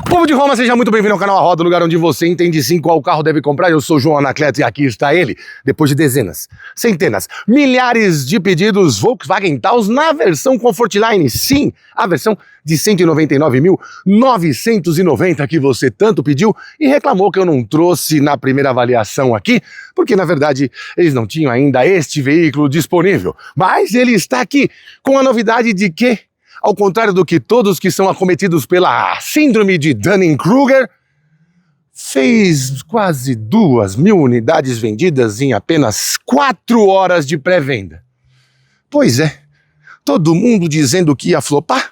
Povo de Roma, seja muito bem-vindo ao canal A Roda, lugar onde você entende sim qual carro deve comprar. Eu sou o João Anacleto e aqui está ele, depois de dezenas, centenas, milhares de pedidos Volkswagen Taos na versão Comfortline. Sim, a versão de 199.990 que você tanto pediu e reclamou que eu não trouxe na primeira avaliação aqui, porque na verdade eles não tinham ainda este veículo disponível. Mas ele está aqui com a novidade de que, ao contrário do que todos que são acometidos pela síndrome de Dunning-Kruger, fez quase 2.000 unidades vendidas em apenas 4 horas de pré-venda. Pois é, todo mundo dizendo que ia flopar,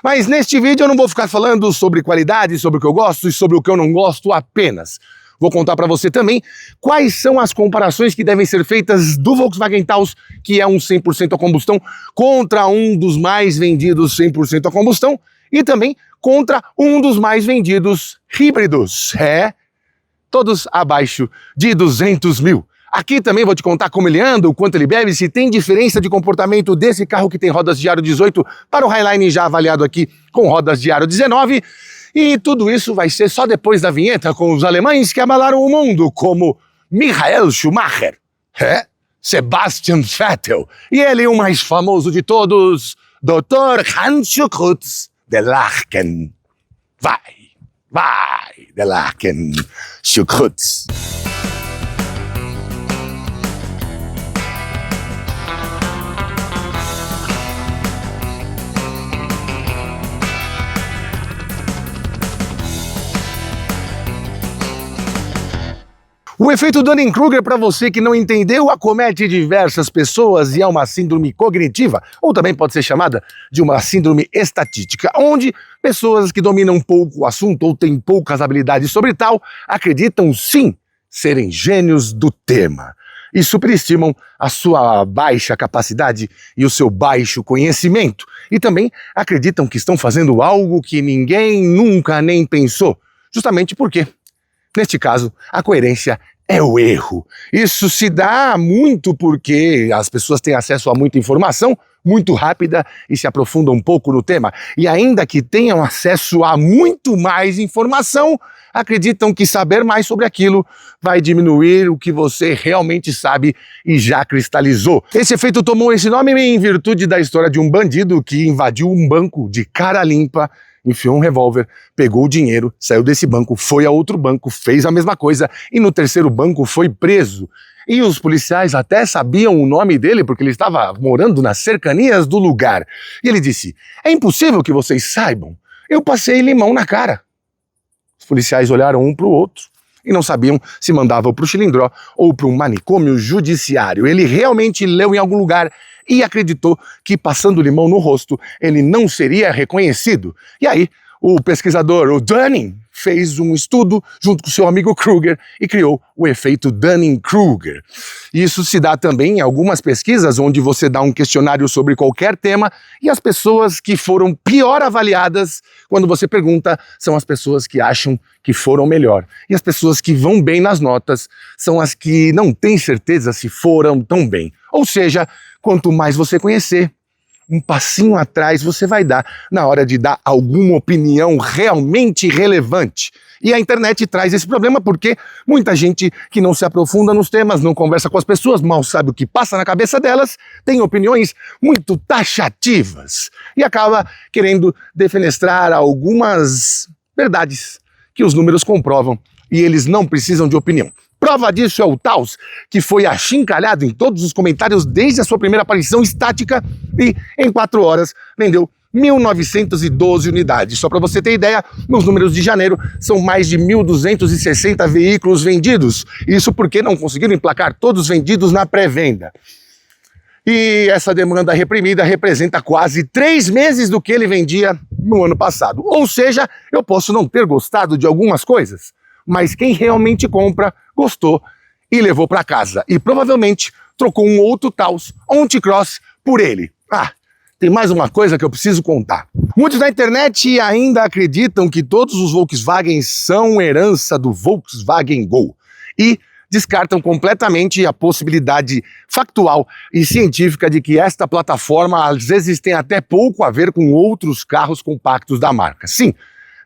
mas neste vídeo eu não vou ficar falando sobre qualidade, sobre o que eu gosto e sobre o que eu não gosto apenas. Vou contar para você também quais são as comparações que devem ser feitas do Volkswagen Taos, que é um 100% a combustão, contra um dos mais vendidos 100% a combustão e também contra um dos mais vendidos híbridos. Todos abaixo de 200 mil. Aqui também vou te contar como ele anda, o quanto ele bebe, se tem diferença de comportamento desse carro que tem rodas de aro 18 para o Highline já avaliado aqui com rodas de aro 19. E tudo isso vai ser só depois da vinheta com os alemães que abalaram o mundo, como Michael Schumacher, Sebastian Vettel e ele, o mais famoso de todos, Dr. Hans Krutz de Laken. Vai, de Laken, Krutz. O efeito Dunning-Kruger, para você que não entendeu, acomete diversas pessoas e é uma síndrome cognitiva, ou também pode ser chamada de uma síndrome estatística, onde pessoas que dominam pouco o assunto ou têm poucas habilidades sobre tal, acreditam sim serem gênios do tema e superestimam a sua baixa capacidade e o seu baixo conhecimento, e também acreditam que estão fazendo algo que ninguém nunca nem pensou, justamente porque, neste caso, a coerência é o erro. Isso se dá muito porque as pessoas têm acesso a muita informação muito rápida e se aprofundam um pouco no tema. E ainda que tenham acesso a muito mais informação, acreditam que saber mais sobre aquilo vai diminuir o que você realmente sabe e já cristalizou. Esse efeito tomou esse nome em virtude da história de um bandido que invadiu um banco de cara limpa, enfiou um revólver, pegou o dinheiro, saiu desse banco, foi a outro banco, fez a mesma coisa e no terceiro banco foi preso. E os policiais até sabiam o nome dele porque ele estava morando nas cercanias do lugar. E ele disse: "É impossível que vocês saibam, eu passei limão na cara." Os policiais olharam um para o outro e não sabiam se mandavam para o Chilindró ou para um manicômio judiciário. Ele realmente leu em algum lugar e acreditou que passando limão no rosto ele não seria reconhecido. E aí o pesquisador, o Dunning, fez um estudo junto com seu amigo Kruger e criou o efeito Dunning-Kruger. Isso se dá também em algumas pesquisas onde você dá um questionário sobre qualquer tema e as pessoas que foram pior avaliadas, quando você pergunta, são as pessoas que acham que foram melhor. E as pessoas que vão bem nas notas são as que não têm certeza se foram tão bem. Ou seja, quanto mais você conhecer, um passinho atrás você vai dar na hora de dar alguma opinião realmente relevante. E a internet traz esse problema porque muita gente que não se aprofunda nos temas, não conversa com as pessoas, mal sabe o que passa na cabeça delas, tem opiniões muito taxativas e acaba querendo defenestrar algumas verdades que os números comprovam e eles não precisam de opinião. Prova disso é o Taos, que foi achincalhado em todos os comentários desde a sua primeira aparição estática e, em 4 horas, vendeu 1.912 unidades. Só para você ter ideia, nos números de janeiro, são mais de 1.260 veículos vendidos. Isso porque não conseguiram emplacar todos vendidos na pré-venda. E essa demanda reprimida representa quase 3 meses do que ele vendia no ano passado. Ou seja, eu posso não ter gostado de algumas coisas, mas quem realmente compra, gostou e levou para casa. E provavelmente trocou um outro Taos, um T-Cross, por ele. Tem mais uma coisa que eu preciso contar. Muitos na internet ainda acreditam que todos os Volkswagen são herança do Volkswagen Gol. E descartam completamente a possibilidade factual e científica de que esta plataforma às vezes tem até pouco a ver com outros carros compactos da marca. Sim,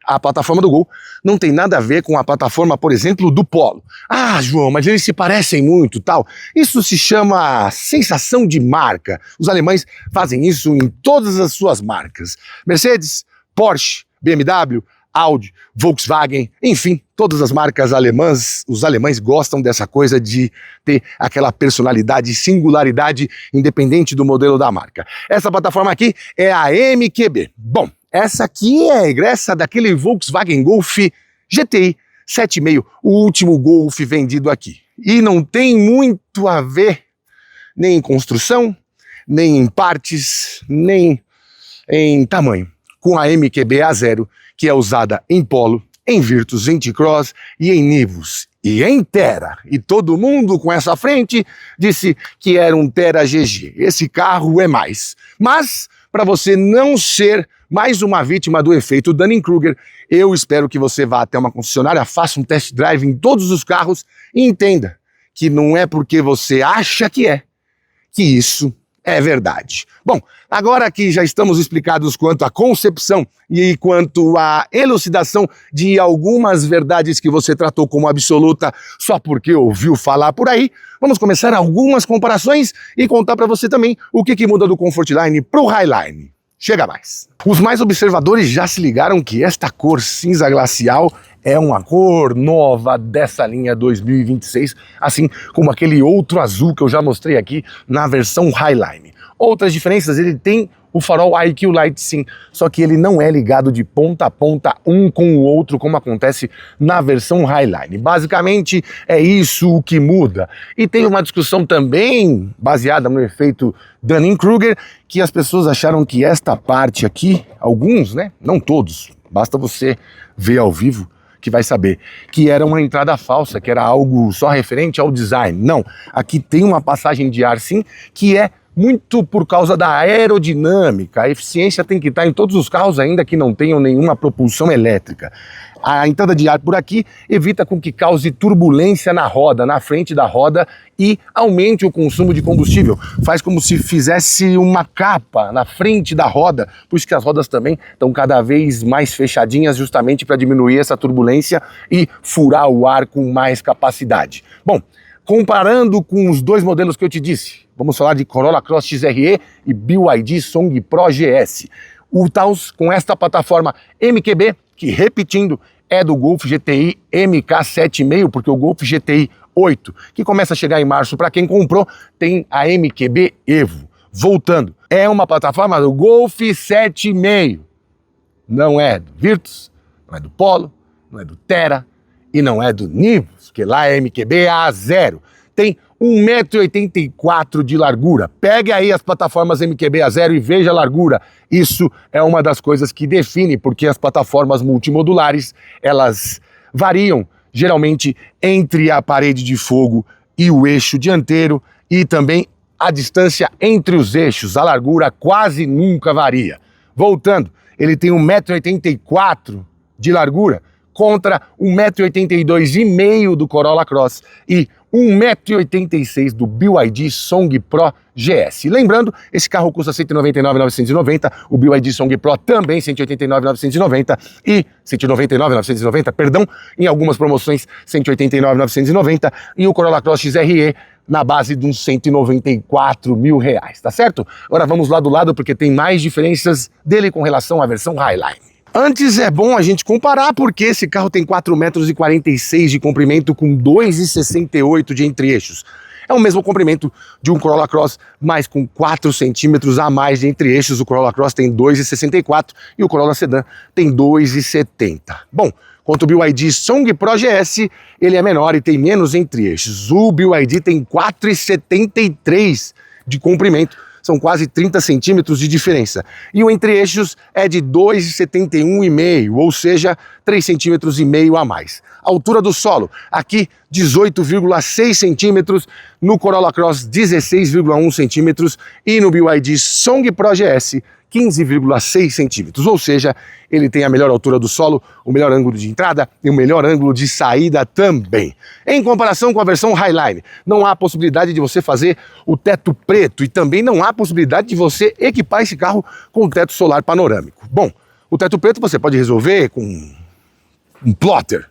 A plataforma do Gol não tem nada a ver com a plataforma, por exemplo, do Polo. Ah, João, mas eles se parecem muito, tal. Isso se chama sensação de marca. Os alemães fazem isso em todas as suas marcas. Mercedes, Porsche, BMW, Audi, Volkswagen, enfim, todas as marcas alemãs, os alemães gostam dessa coisa de ter aquela personalidade, singularidade, independente do modelo da marca. Essa plataforma aqui é a MQB. Bom, essa aqui é a egressa daquele Volkswagen Golf GTI 7,5, o último Golf vendido aqui. E não tem muito a ver nem em construção, nem em partes, nem em tamanho, com a MQB A0, que é usada em Polo, em Virtus, em T-Cross e em Nivus e em Terra. E todo mundo com essa frente disse que era um Terra GG. Esse carro é mais. Mas, para você não ser mais uma vítima do efeito Dunning-Kruger, eu espero que você vá até uma concessionária, faça um test drive em todos os carros e entenda que não é porque você acha que isso é verdade. Bom, agora que já estamos explicados quanto à concepção e quanto à elucidação de algumas verdades que você tratou como absoluta só porque ouviu falar por aí, vamos começar algumas comparações e contar para você também o que muda do Comfortline para o Highline. Chega mais. Os mais observadores já se ligaram que esta cor cinza glacial é uma cor nova dessa linha 2026, assim como aquele outro azul que eu já mostrei aqui na versão Highline. Outras diferenças, ele tem o farol IQ Light sim, só que ele não é ligado de ponta a ponta um com o outro, como acontece na versão Highline. Basicamente é isso o que muda. E tem uma discussão também baseada no efeito Dunning-Kruger, que as pessoas acharam que esta parte aqui, alguns, né, não todos, basta você ver ao vivo, que vai saber que era uma entrada falsa, que era algo só referente ao design. Não, aqui tem uma passagem de ar sim, que é muito por causa da aerodinâmica. A eficiência tem que estar em todos os carros, ainda que não tenham nenhuma propulsão elétrica. A entrada de ar por aqui evita com que cause turbulência na roda, na frente da roda, e aumente o consumo de combustível. Faz como se fizesse uma capa na frente da roda, por isso que as rodas também estão cada vez mais fechadinhas, justamente para diminuir essa turbulência e furar o ar com mais capacidade. Bom, comparando com os dois modelos que eu te disse, vamos falar de Corolla Cross XRE e BYD Song Pro GS. O Taos com esta plataforma MQB, que repetindo, é do Golf GTI MK7,5, porque o Golf GTI 8, que começa a chegar em março, para quem comprou, tem a MQB Evo. Voltando, é uma plataforma do Golf 7,5. Não é do Virtus, não é do Polo, não é do Terra e não é do Nivus, que lá é MQB A0. Tem 1,84 m de largura. Pegue aí as plataformas MQB A0 e veja a largura. Isso é uma das coisas que define porque as plataformas multimodulares, elas variam geralmente entre a parede de fogo e o eixo dianteiro e também a distância entre os eixos. A largura quase nunca varia. Voltando, ele tem 1,84 m de largura contra 1,82 m do Corolla Cross e 1,86 m do BYD Song Pro GS. Lembrando, esse carro custa R$ 199.990, o BYD Song Pro também R$ 189.990 e 199.990, perdão, em algumas promoções R$ 189.990 e o Corolla Cross XRE na base de uns R$ 194 mil, tá certo? Agora vamos lá do lado porque tem mais diferenças dele com relação à versão Highline. Antes é bom a gente comparar porque esse carro tem 4,46 m de comprimento com 2,68 de entre-eixos. É o mesmo comprimento de um Corolla Cross, mas com 4 centímetros a mais de entre-eixos. O Corolla Cross tem 2,64 e o Corolla Sedan tem 2,70. Bom, quanto o BYD Song Pro GS, ele é menor e tem menos entre-eixos. O BYD tem 4,73 de comprimento. São quase 30 centímetros de diferença. E o entre-eixos é de 2,71,5, ou seja, 3,5 centímetros a mais. A altura do solo, aqui 18,6 centímetros, no Corolla Cross 16,1 centímetros e no BYD Song Pro GS 15,6 centímetros, ou seja, ele tem a melhor altura do solo, o melhor ângulo de entrada e o melhor ângulo de saída também. Em comparação com a versão Highline, não há possibilidade de você fazer o teto preto e também não há possibilidade de você equipar esse carro com teto solar panorâmico. Bom, o teto preto você pode resolver com um plotter.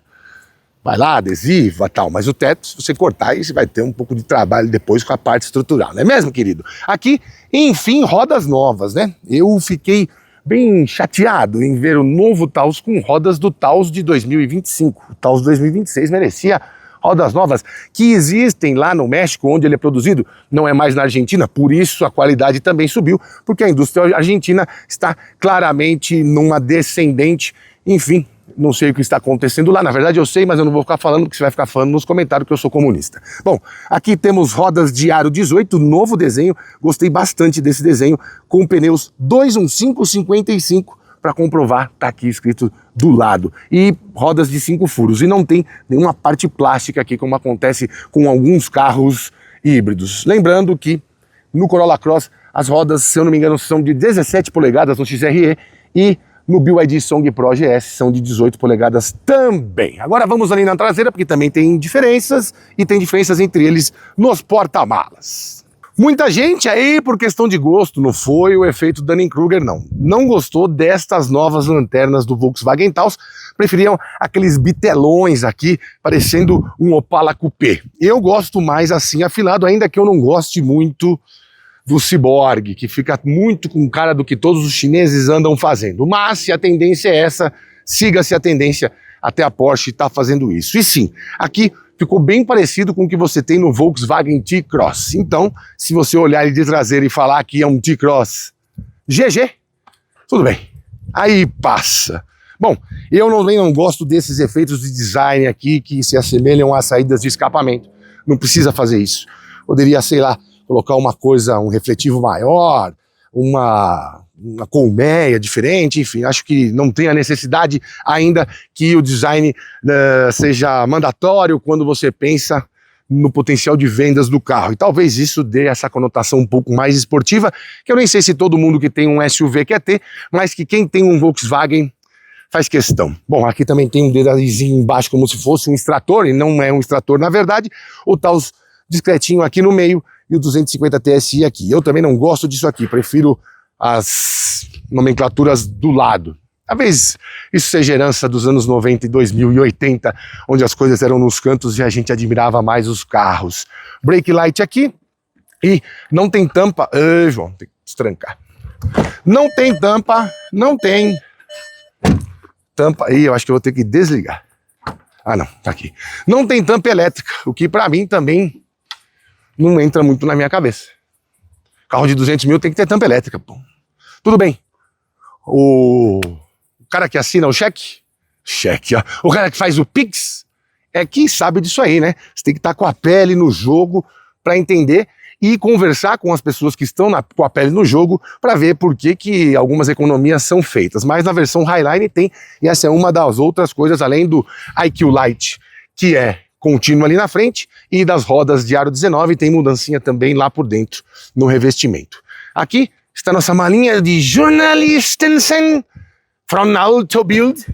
Vai lá, adesiva, tal, mas o teto, se você cortar, aí você vai ter um pouco de trabalho depois com a parte estrutural, não é mesmo, querido? Aqui, enfim, rodas novas, né? Eu fiquei bem chateado em ver o novo Taos com rodas do Taos de 2025. O Taos 2026 merecia rodas novas que existem lá no México, onde ele é produzido, não é mais na Argentina, por isso a qualidade também subiu, porque a indústria argentina está claramente numa descendente, enfim. Não sei o que está acontecendo lá, na verdade eu sei, mas eu não vou ficar falando, porque você vai ficar falando nos comentários que eu sou comunista. Bom, aqui temos rodas de aro 18, novo desenho, gostei bastante desse desenho, com pneus 215/55, para comprovar, tá aqui escrito do lado. E rodas de 5 furos, e não tem nenhuma parte plástica aqui, como acontece com alguns carros híbridos. Lembrando que no Corolla Cross, as rodas, se eu não me engano, são de 17 polegadas no XRE, e no BYD Song Pro GS são de 18 polegadas também. Agora vamos ali na traseira, porque também tem diferenças, e tem diferenças entre eles nos porta-malas. Muita gente aí, por questão de gosto, não foi o efeito Dunning-Kruger, não. Não gostou destas novas lanternas do Volkswagen Taos, preferiam aqueles bitelões aqui, parecendo um Opala Coupé. Eu gosto mais assim afilado, ainda que eu não goste muito do Cyborg, que fica muito com cara do que todos os chineses andam fazendo. Mas se a tendência é essa, siga-se a tendência, até a Porsche está fazendo isso. E sim, aqui ficou bem parecido com o que você tem no Volkswagen T-Cross. Então, se você olhar ele de traseira e falar que é um T-Cross GG, tudo bem, aí passa. Bom, eu não gosto desses efeitos de design aqui que se assemelham às saídas de escapamento. Não precisa fazer isso. Poderia, sei lá, colocar uma coisa, um refletivo maior, uma colmeia diferente, enfim, acho que não tem a necessidade ainda que o design seja mandatório quando você pensa no potencial de vendas do carro. E talvez isso dê essa conotação um pouco mais esportiva, que eu nem sei se todo mundo que tem um SUV quer ter, mas que quem tem um Volkswagen faz questão. Bom, aqui também tem um detalhezinho embaixo como se fosse um extrator, e não é um extrator na verdade, o Taos discretinho aqui no meio, e o 250 TSI aqui. Eu também não gosto disso aqui, prefiro as nomenclaturas do lado. Talvez isso seja herança dos anos 90 e 2000 e 80, onde as coisas eram nos cantos e a gente admirava mais os carros. Brake light aqui, e não tem tampa. João, tem que destrancar. Não tem tampa, não tem tampa. Ih, eu acho que eu vou ter que desligar. Ah não, tá aqui. Não tem tampa elétrica, o que pra mim também não entra muito na minha cabeça. Carro de 200 mil tem que ter tampa elétrica, pô. Tudo bem. O cara que assina o cheque, ó. O cara que faz o Pix, é que sabe disso aí, né? Você tem que estar com a pele no jogo para entender e conversar com as pessoas que estão com a pele no jogo para ver por que algumas economias são feitas. Mas na versão Highline tem, e essa é uma das outras coisas, além do IQ Light, que é contínuo ali na frente, e das rodas de aro 19 tem mudancinha também lá por dentro no revestimento. Aqui está nossa malinha de Journalistensen from Autobild,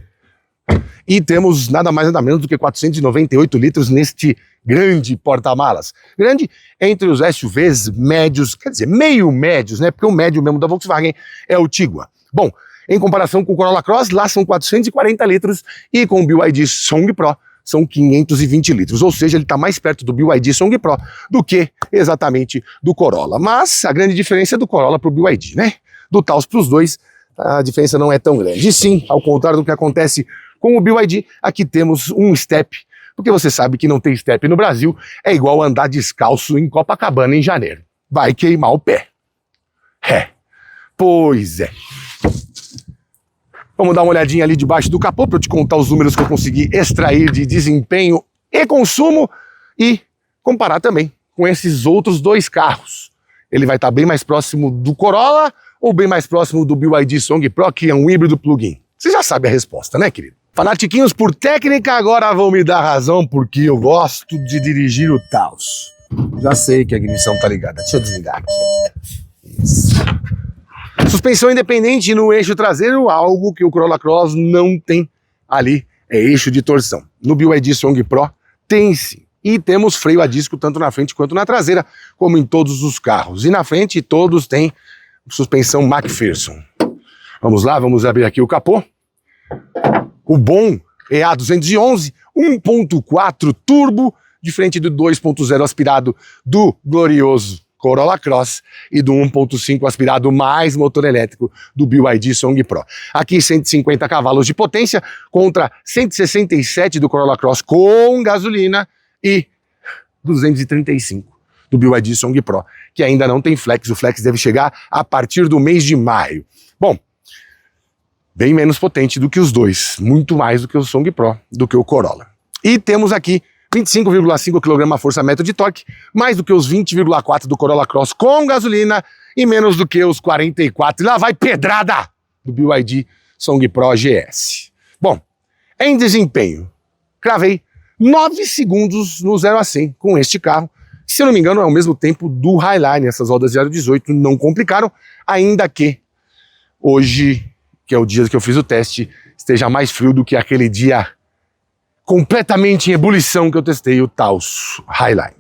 e temos nada mais nada menos do que 498 litros neste grande porta-malas. Grande entre os SUVs médios, quer dizer, meio médios, né? Porque o médio mesmo da Volkswagen é o Tiguan. Bom, em comparação com o Corolla Cross, lá são 440 litros, e com o BYD Song Pro são 520 litros, ou seja, ele está mais perto do BYD Song Pro do que exatamente do Corolla. Mas a grande diferença é do Corolla para o BYD, né? Do Taos para os dois, a diferença não é tão grande. E sim, ao contrário do que acontece com o BYD, aqui temos um step, porque você sabe que não tem step no Brasil, é igual andar descalço em Copacabana em janeiro. Vai queimar o pé. Pois é. Vamos dar uma olhadinha ali debaixo do capô para eu te contar os números que eu consegui extrair de desempenho e consumo e comparar também com esses outros dois carros. Ele vai estar bem mais próximo do Corolla ou bem mais próximo do BYD Song Pro, que é um híbrido plug-in? Você já sabe a resposta, né, querido? Fanatiquinhos por técnica agora vão me dar razão porque eu gosto de dirigir o Taos. Já sei que a ignição tá ligada. Deixa eu desligar aqui. Isso. Suspensão independente no eixo traseiro, algo que o Corolla Cross não tem ali, é eixo de torção. No BYD Song Pro tem sim. E temos freio a disco tanto na frente quanto na traseira, como em todos os carros. E na frente todos têm suspensão McPherson. Vamos lá, vamos abrir aqui o capô. O bom EA211 1.4 turbo, diferente do 2.0 aspirado do glorioso Corolla Cross e do 1.5 aspirado mais motor elétrico do BYD Song Pro. Aqui 150 cavalos de potência contra 167 do Corolla Cross com gasolina e 235 do BYD Song Pro, que ainda não tem flex. O flex deve chegar a partir do mês de maio. Bom, bem menos potente do que os dois, muito mais do que o Song Pro, do que o Corolla. E temos aqui 25,5 kgfm de torque, mais do que os 20,4 do Corolla Cross com gasolina e menos do que os 44, e lá vai pedrada, do BYD Song Pro GS. Bom, em desempenho, cravei 9 segundos no 0 a 100 com este carro. Se eu não me engano, é o mesmo tempo do Highline. Essas rodas de aro 18 não complicaram, ainda que hoje, que é o dia que eu fiz o teste, esteja mais frio do que aquele dia completamente em ebulição que eu testei o Taos Highline.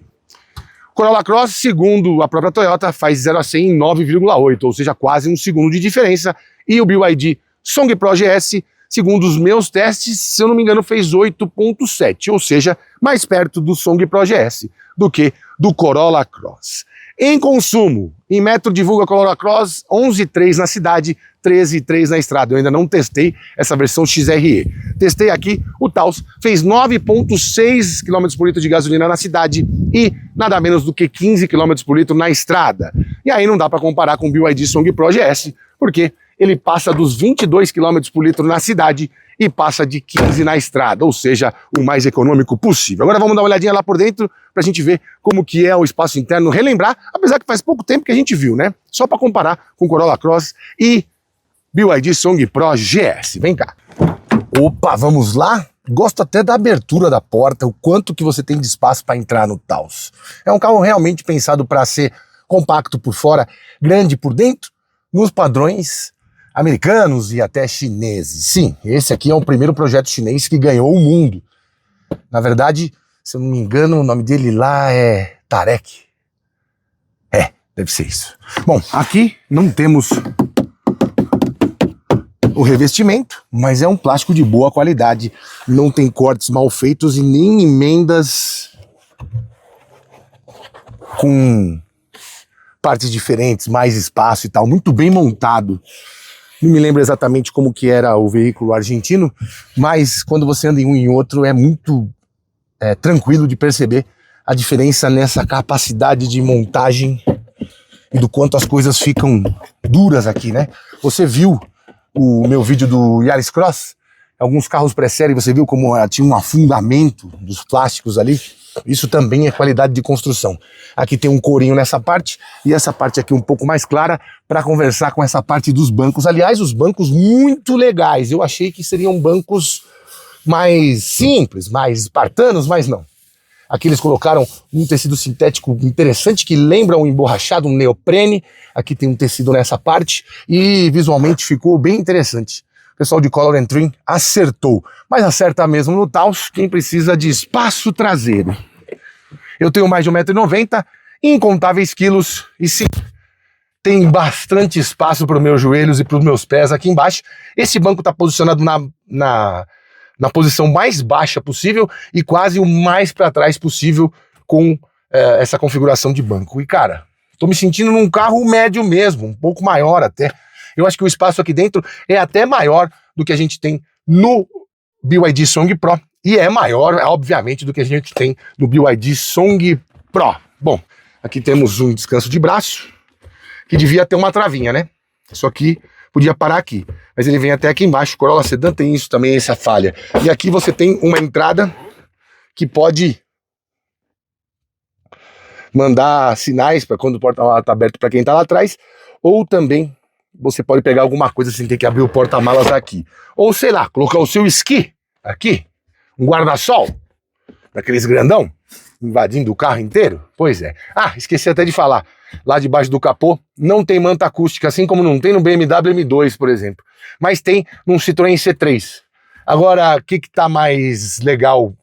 Corolla Cross, segundo a própria Toyota, faz 0 a 100 em 9,8, ou seja, quase um segundo de diferença. E o BYD Song Pro GS, segundo os meus testes, se eu não me engano, fez 8,7, ou seja, mais perto do Song Pro GS do que do Corolla Cross. Em consumo, em metro divulga Corolla Cross, 11,3 na cidade, 13,3 na estrada. Eu ainda não testei essa versão XRE. Testei aqui, o Taos fez 9,6 km por litro de gasolina na cidade e nada menos do que 15 km por litro na estrada. E aí não dá para comparar com o BYD Song Pro GS, porque ele passa dos 22 km por litro na cidade e passa de 15 na estrada, ou seja, o mais econômico possível. Agora vamos dar uma olhadinha lá por dentro para a gente ver como que é o espaço interno, relembrar, apesar que faz pouco tempo que a gente viu, né? Só para comparar com Corolla Cross e BYD Song Pro GS. Vem cá. Opa, vamos lá? Gosto até da abertura da porta, o quanto que você tem de espaço para entrar no Taos. É um carro realmente pensado para ser compacto por fora, grande por dentro, nos padrões americanos e até chineses. Sim, esse aqui é o primeiro projeto chinês que ganhou o mundo. Na verdade, se eu não me engano, o nome dele lá é Tarek. É, deve ser isso. Bom, aqui não temos o revestimento, mas é um plástico de boa qualidade. Não tem cortes mal feitos e nem emendas com partes diferentes, mais espaço e tal. Muito bem montado. Não me lembro exatamente como que era o veículo argentino, mas quando você anda em um e em outro é muito tranquilo de perceber a diferença nessa capacidade de montagem e do quanto as coisas ficam duras aqui, né? Você viu o meu vídeo do Yaris Cross? Alguns carros pré-série, você viu como tinha um afundamento dos plásticos ali? Isso também é qualidade de construção. Aqui tem um corinho nessa parte e essa parte aqui um pouco mais clara para conversar com essa parte dos bancos. Aliás, os bancos muito legais. Eu achei que seriam bancos mais simples, mais espartanos, mas não. Aqui eles colocaram um tecido sintético interessante que lembra um emborrachado, um neoprene. Aqui tem um tecido nessa parte e visualmente ficou bem interessante. O pessoal de Color and Trim acertou, mas acerta mesmo no Taos quem precisa de espaço traseiro. Eu tenho mais de 1,90 m, incontáveis quilos e sim, tem bastante espaço para os meus joelhos e para os meus pés aqui embaixo. Esse banco está posicionado na posição mais baixa possível e quase o mais para trás possível com essa configuração de banco. E cara, tô me sentindo num carro médio mesmo, um pouco maior até. Eu acho que o espaço aqui dentro é até maior do que a gente tem no BYD Song Pro e é maior, obviamente, do que a gente tem no BYD Song Pro. Bom, aqui temos um descanso de braço que devia ter uma travinha, né? Só que podia parar aqui, mas ele vem até aqui embaixo. O Corolla Sedan tem isso também, essa falha. E aqui você tem uma entrada que pode mandar sinais para quando o porta-malas está aberto para quem está lá atrás, ou também você pode pegar alguma coisa sem ter que abrir o porta-malas aqui. Ou sei lá, colocar o seu esqui aqui, um guarda-sol, daqueles grandão, invadindo o carro inteiro. Pois é. Ah, esqueci até de falar. Lá debaixo do capô não tem manta acústica, assim como não tem no BMW M2, por exemplo. Mas tem num Citroën C3. Agora, o que tá mais legal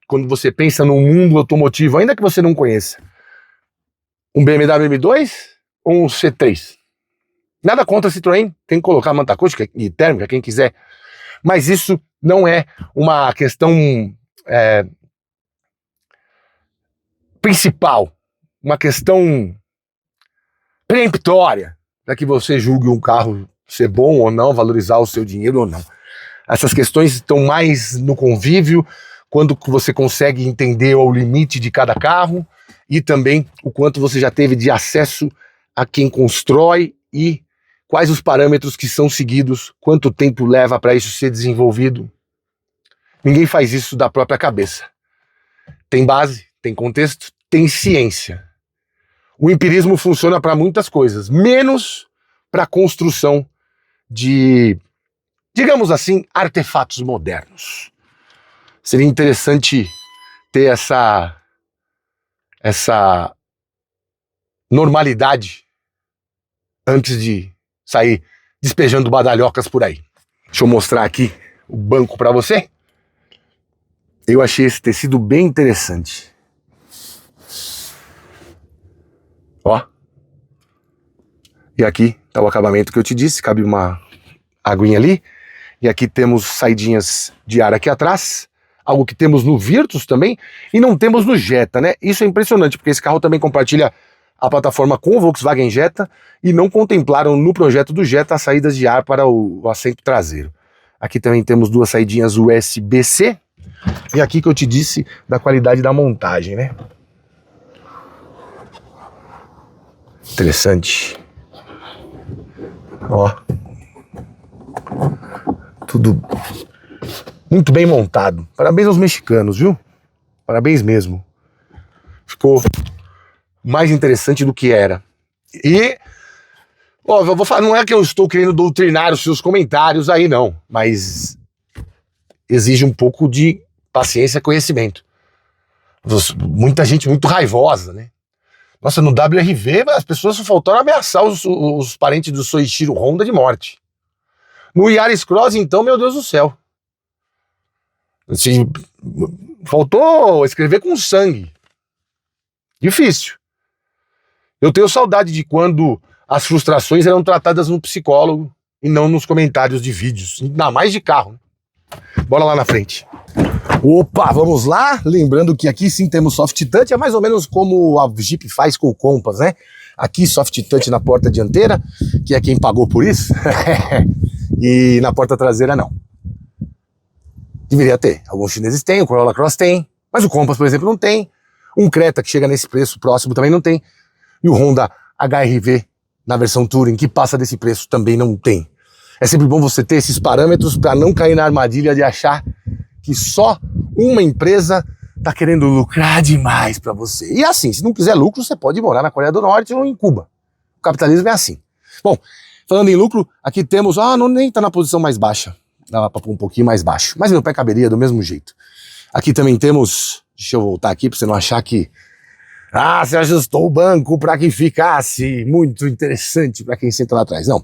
quando você pensa no mundo automotivo, ainda que você não conheça? Um BMW M2 ou um C3? Nada contra Citroën, tem que colocar manta acústica e térmica, quem quiser. Mas isso não é uma questão principal, uma questão peremptória para que você julgue um carro ser bom ou não, valorizar o seu dinheiro ou não. Essas questões estão mais no convívio, quando você consegue entender o limite de cada carro e também o quanto você já teve de acesso a quem constrói e quais os parâmetros que são seguidos, quanto tempo leva para isso ser desenvolvido. Ninguém faz isso da própria cabeça. Tem base, tem contexto, tem ciência. O empirismo funciona para muitas coisas, menos para a construção de, digamos assim, artefatos modernos. Seria interessante ter essa normalidade antes de sair despejando badalhocas por aí. Deixa eu mostrar aqui o banco para você. Eu achei esse tecido bem interessante. Ó. E aqui tá o acabamento que eu te disse, cabe uma aguinha ali. E aqui temos saidinhas de ar aqui atrás, algo que temos no Virtus também, e não temos no Jetta, né? Isso é impressionante, porque esse carro também compartilha a plataforma com o Volkswagen Jetta e não contemplaram no projeto do Jetta as saídas de ar para o assento traseiro. Aqui também temos duas saidinhas USB-C, e aqui que eu te disse da qualidade da montagem, né? Interessante. Ó. Tudo muito bem montado. Parabéns aos mexicanos, viu? Parabéns mesmo. Ficou mais interessante do que era. E, ó, eu vou falar, não é que eu estou querendo doutrinar os seus comentários aí, não. Mas exige um pouco de paciência e conhecimento. Muita gente muito raivosa, né? Nossa, no WRV as pessoas só faltaram ameaçar os parentes do Soichiro Honda de morte. No Yaris Cross, então, meu Deus do céu. Assim, faltou escrever com sangue. Difícil. Eu tenho saudade de quando as frustrações eram tratadas no psicólogo e não nos comentários de vídeos, ainda mais de carro. Bora lá na frente. Opa, vamos lá. Lembrando que aqui sim temos soft touch, é mais ou menos como a Jeep faz com o Compass, né? Aqui soft touch na porta dianteira, que é quem pagou por isso, e na porta traseira não. Deveria ter. Alguns chineses têm, o Corolla Cross tem, mas o Compass, por exemplo, não tem. Um Creta que chega nesse preço próximo também não tem. E o Honda HR-V na versão Touring, que passa desse preço, também não tem. É sempre bom você ter esses parâmetros para não cair na armadilha de achar que só uma empresa tá querendo lucrar demais para você. E assim, se não quiser lucro, você pode morar na Coreia do Norte ou em Cuba. O capitalismo é assim. Bom, falando em lucro, aqui temos... não, nem tá na posição mais baixa. Dá pra pôr um pouquinho mais baixo. Mas meu pé caberia do mesmo jeito. Aqui também temos... Deixa eu voltar aqui pra você não achar que... você ajustou o banco para que ficasse muito interessante para quem senta lá atrás. Não.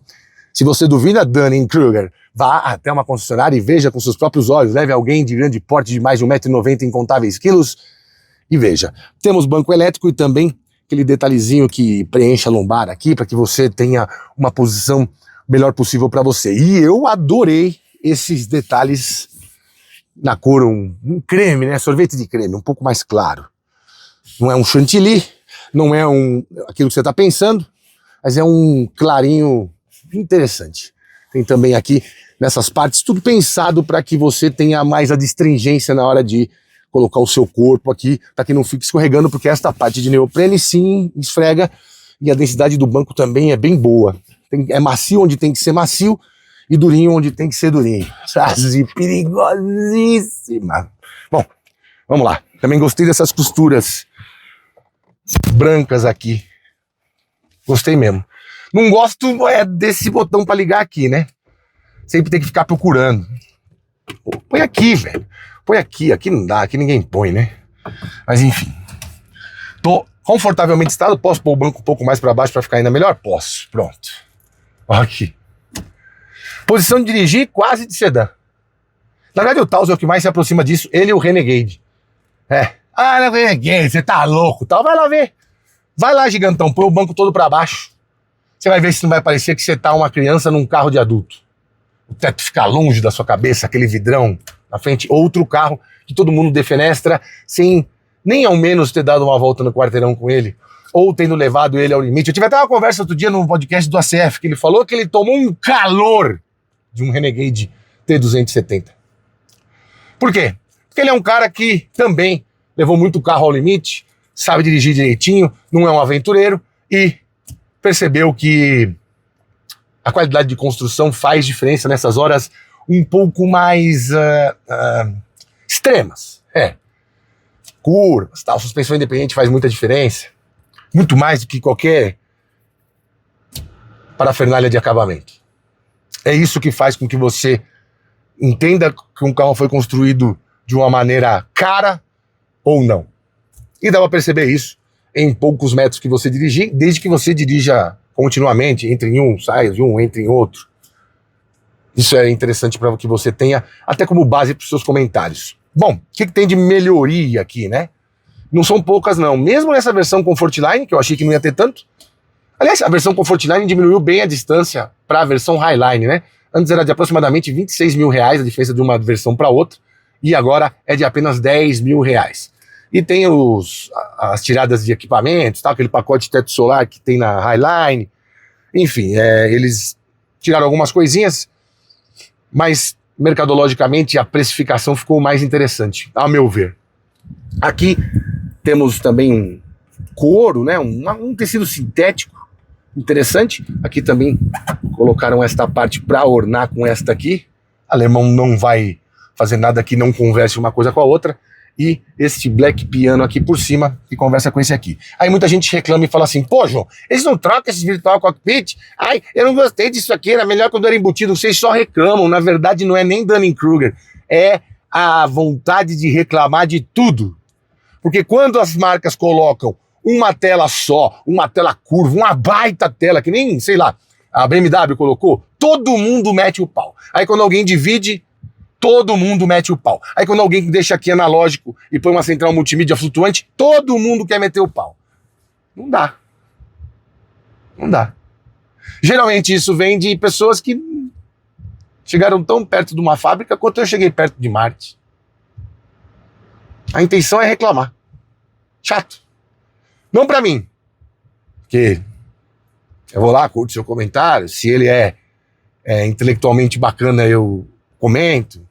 Se você duvida, Dunning-Kruger, vá até uma concessionária e veja com seus próprios olhos. Leve alguém de grande porte de mais de 1,90 m em incontáveis quilos e veja. Temos banco elétrico e também aquele detalhezinho que preenche a lombar aqui para que você tenha uma posição melhor possível para você. E eu adorei esses detalhes na cor, um creme, né? Sorvete de creme, um pouco mais claro. Não é um chantilly, não é aquilo que você está pensando, mas é um clarinho interessante. Tem também aqui nessas partes tudo pensado para que você tenha mais a astringência na hora de colocar o seu corpo aqui, para que não fique escorregando, porque esta parte de neoprene sim esfrega e a densidade do banco também é bem boa. É macio onde tem que ser macio e durinho onde tem que ser durinho. Frase perigosíssima. Bom, vamos lá. Também gostei dessas costuras brancas aqui. Gostei mesmo. Não gosto desse botão para ligar aqui, né? Sempre tem que ficar procurando. Põe aqui, velho. Põe aqui. Aqui não dá. Aqui ninguém põe, né? Mas enfim. Tô confortavelmente instalado. Posso pôr o banco um pouco mais para baixo para ficar ainda melhor? Posso. Pronto. Olha aqui. Posição de dirigir quase de sedã. Na verdade o Taos é o que mais se aproxima disso. Ele e o Renegade. Não, Renegade, você tá louco. Tal. Vai lá ver. Vai lá, gigantão. Põe o banco todo para baixo. Você vai ver se não vai parecer que você tá uma criança num carro de adulto. o teto ficar longe da sua cabeça, aquele vidrão na frente, outro carro que todo mundo defenestra sem nem ao menos ter dado uma volta no quarteirão com ele, ou tendo levado ele ao limite. Eu tive até uma conversa outro dia num podcast do ACF, que ele falou que ele tomou um calor de um Renegade T270. Por quê? Porque ele é um cara que também levou muito carro ao limite, sabe dirigir direitinho, não é um aventureiro e percebeu que a qualidade de construção faz diferença nessas horas um pouco mais extremas. Curvas, tal, suspensão independente faz muita diferença. Muito mais do que qualquer parafernália de acabamento. É isso que faz com que você entenda que um carro foi construído de uma maneira cara ou não. E dá para perceber isso em poucos metros que você dirigir, desde que você dirija continuamente, entre em um, saia de um, entre em outro. Isso é interessante para que você tenha até como base para os seus comentários. Bom, o que tem de melhoria aqui, né? Não são poucas, não. Mesmo nessa versão Comfortline, que eu achei que não ia ter tanto. Aliás, a versão Comfortline diminuiu bem a distância para a versão Highline, né? Antes era de aproximadamente R$26 mil a diferença de uma versão para outra. E agora é de apenas R$10 mil. E tem as tiradas de equipamentos, tá? Aquele pacote de teto solar que tem na Highline. Enfim, eles tiraram algumas coisinhas, mas mercadologicamente a precificação ficou mais interessante, a meu ver. Aqui temos também um couro, né? Um tecido sintético interessante. Aqui também colocaram esta parte para ornar com esta aqui. Alemão não vai fazer nada que não converse uma coisa com a outra. E este black piano aqui por cima, que conversa com esse aqui. Aí muita gente reclama e fala assim, pô, João, eles não trocam esse virtual cockpit? Ai, eu não gostei disso aqui, era melhor quando era embutido. Vocês só reclamam, na verdade não é nem Dunning-Kruger, é a vontade de reclamar de tudo. Porque quando as marcas colocam uma tela só, uma tela curva, uma baita tela, que nem, sei lá, a BMW colocou, todo mundo mete o pau. Aí quando alguém divide, todo mundo mete o pau. Aí quando alguém deixa aqui analógico e põe uma central multimídia flutuante, todo mundo quer meter o pau. Não dá. Não dá. Geralmente isso vem de pessoas que chegaram tão perto de uma fábrica quanto eu cheguei perto de Marte. A intenção é reclamar. Chato. Não pra mim. Porque eu vou lá, curto seu comentário, se ele é intelectualmente bacana eu comento,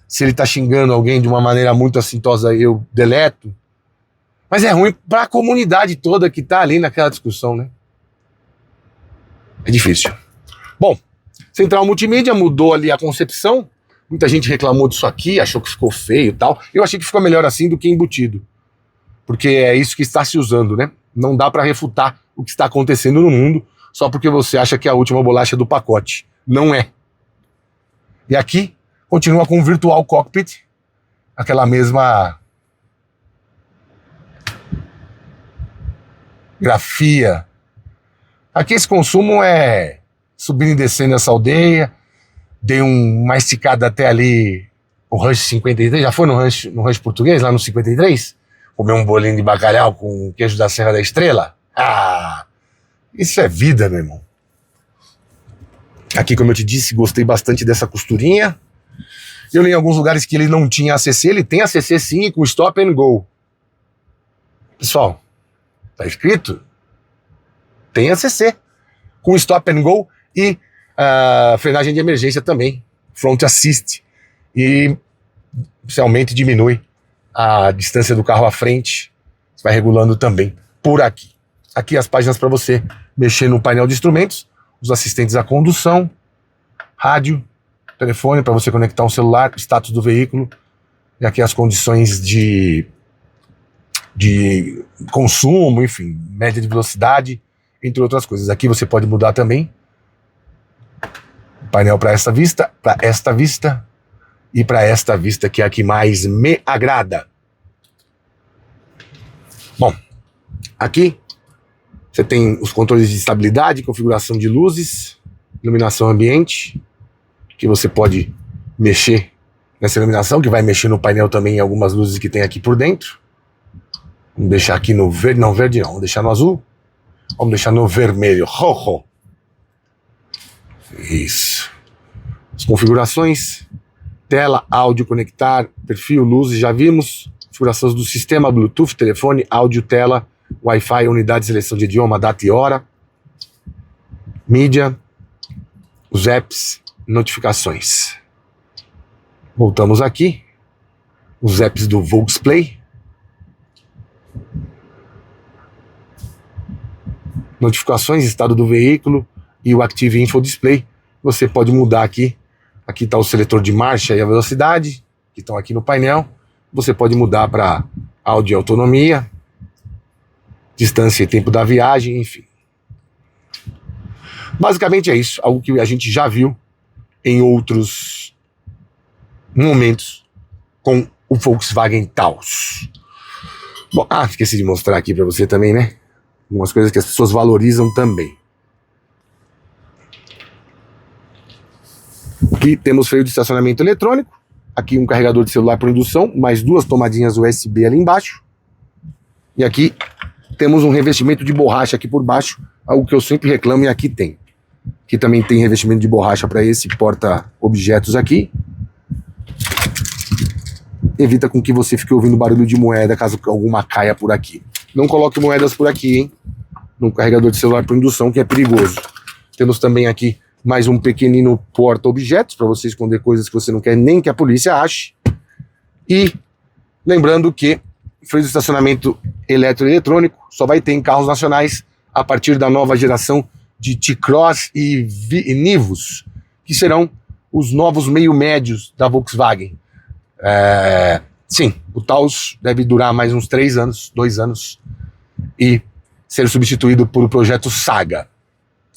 se ele tá xingando alguém de uma maneira muito assintosa eu deleto, mas é ruim pra comunidade toda que tá ali naquela discussão, né? É difícil. Bom, central multimídia mudou ali a concepção, muita gente reclamou disso aqui, achou que ficou feio e tal, eu achei que ficou melhor assim do que embutido, porque é isso que está se usando, né? Não dá pra refutar o que está acontecendo no mundo só porque você acha que é a última bolacha do pacote. Não é. E aqui continua com o Virtual Cockpit, aquela mesma grafia. Aqui esse consumo é subindo e descendo essa aldeia. Dei uma esticada até ali o Ranch 53. Já foi no rancho português, lá no 53? Comer um bolinho de bacalhau com queijo da Serra da Estrela? Ah, isso é vida, meu irmão. Aqui, como eu te disse, gostei bastante dessa costurinha. Eu li em alguns lugares que ele não tinha ACC, ele tem ACC sim, com Stop and Go. Pessoal, tá escrito? Tem ACC, com Stop and Go e frenagem de emergência também, Front Assist. E especialmente diminui a distância do carro à frente, você vai regulando também por aqui. Aqui as páginas para você mexer no painel de instrumentos, os assistentes à condução, rádio, telefone para você conectar um celular, status do veículo, e aqui as condições de consumo, enfim, média de velocidade, entre outras coisas. Aqui você pode mudar também o painel para esta vista e para esta vista, que é a que mais me agrada. Bom, aqui você tem os controles de estabilidade, configuração de luzes, iluminação ambiente, que você pode mexer nessa iluminação, que vai mexer no painel também em algumas luzes que tem aqui por dentro. Vamos deixar aqui no verde, não, verde não, vamos deixar no azul. Vamos deixar no vermelho, rojo. Isso. Os Configurações, tela, áudio, conectar, perfil, luzes, já vimos. Configurações do sistema, Bluetooth, telefone, áudio, tela, Wi-Fi, unidade, seleção de idioma, data e hora, mídia, os apps, notificações. Voltamos aqui, os apps do Volksplay, notificações, estado do veículo e o Active Info Display. Você pode mudar aqui. Aqui está o seletor de marcha e a velocidade, que estão aqui no painel. Você pode mudar para áudio e autonomia, distância e tempo da viagem, enfim. Basicamente é isso, algo que a gente já viu em outros momentos com o Volkswagen Taos. Bom, esqueci de mostrar aqui para você também, né? Algumas coisas que as pessoas valorizam também. Aqui temos freio de estacionamento eletrônico, aqui um carregador de celular por indução, mais 2 tomadinhas USB ali embaixo. E aqui temos um revestimento de borracha aqui por baixo, algo que eu sempre reclamo e aqui tem. Aqui também tem revestimento de borracha para esse porta-objetos aqui. Evita com que você fique ouvindo barulho de moeda caso alguma caia por aqui. Não coloque moedas por aqui, hein? No carregador de celular por indução, que é perigoso. Temos também aqui mais um pequenino porta-objetos para você esconder coisas que você não quer nem que a polícia ache. E lembrando que freio de estacionamento eletroeletrônico só vai ter em carros nacionais a partir da nova geração de T-Cross e Nivus, que serão os novos meio-médios da Volkswagen. Sim, o Taos deve durar mais uns 3 anos, 2 anos, e ser substituído por o projeto Saga.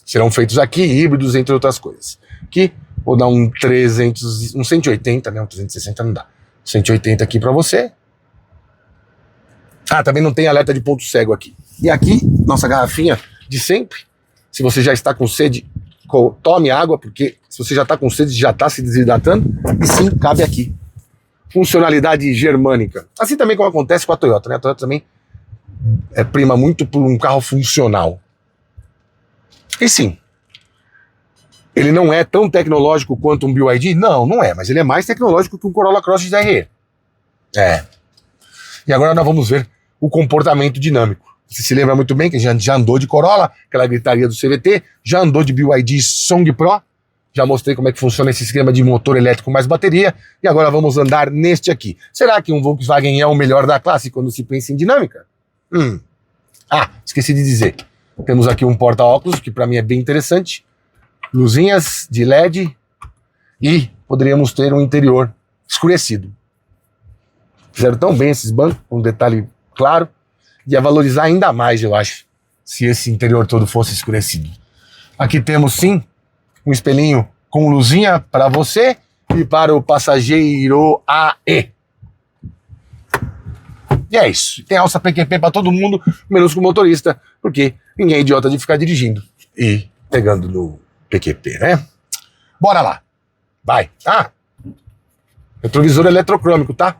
Serão feitos aqui híbridos, entre outras coisas. Aqui, vou dar um 180, né? Um 360 não dá. 180 aqui para você. Também não tem alerta de ponto cego aqui. E aqui, nossa garrafinha de sempre. Se você já está com sede, tome água, porque se você já está com sede, já está se desidratando. E sim, cabe aqui. Funcionalidade germânica. Assim também como acontece com a Toyota, né? A Toyota também prima muito por um carro funcional. E sim, ele não é tão tecnológico quanto um BYD? Não, não é, mas ele é mais tecnológico que um Corolla Cross XRE. E agora nós vamos ver o comportamento dinâmico. Você se lembra muito bem que a gente já andou de Corolla, aquela gritaria do CVT, já andou de BYD Song Pro, já mostrei como é que funciona esse esquema de motor elétrico mais bateria, e agora vamos andar neste aqui. Será que um Volkswagen é o melhor da classe quando se pensa em dinâmica? Esqueci de dizer. Temos aqui um porta-óculos, que para mim é bem interessante, luzinhas de LED, e poderíamos ter um interior escurecido. Fizeram tão bem esses bancos, um detalhe claro, ia valorizar ainda mais, eu acho, se esse interior todo fosse escurecido. Aqui temos sim um espelhinho com luzinha para você e para o passageiro AE. E é isso. Tem alça PQP para todo mundo, menos com o motorista, porque ninguém é idiota de ficar dirigindo e pegando no PQP, né? Bora lá. Vai. Retrovisor eletrocrômico, tá?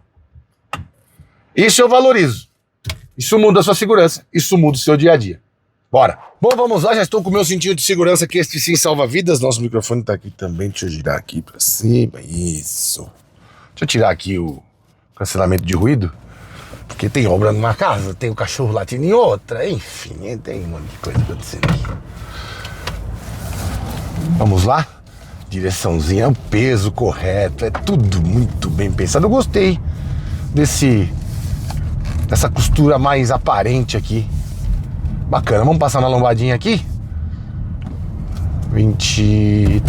Isso eu valorizo. Isso muda a sua segurança. Isso muda o seu dia a dia. Bora. Bom, vamos lá. Já estou com o meu cintinho de segurança, que este sim salva vidas. Nosso microfone tá aqui também. Deixa eu girar aqui para cima. Isso. Deixa eu tirar aqui o cancelamento de ruído. Porque tem obra numa casa, tem o cachorro latindo em outra, enfim, tem um monte de coisa acontecendo aqui. Vamos lá? Direçãozinha, o peso correto, é tudo muito bem pensado. Eu gostei dessa costura mais aparente aqui. Bacana, vamos passar uma lombadinha aqui. 20...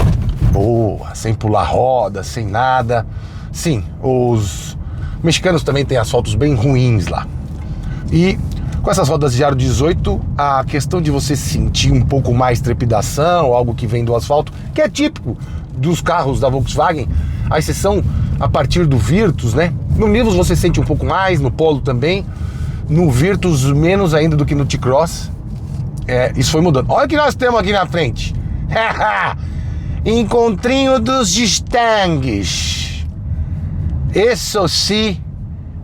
Boa, sem pular roda, sem nada. Sim, os mexicanos também têm asfaltos bem ruins lá. E com essas rodas de aro 18, a questão de você sentir um pouco mais trepidação, algo que vem do asfalto, que é típico dos carros da Volkswagen, a exceção a partir do Virtus, né? No Nivus você sente um pouco mais, no Polo também, no Virtus menos ainda do que no T-Cross. Isso foi mudando. Olha o que nós temos aqui na frente. Encontrinho dos Mustangs. Isso sim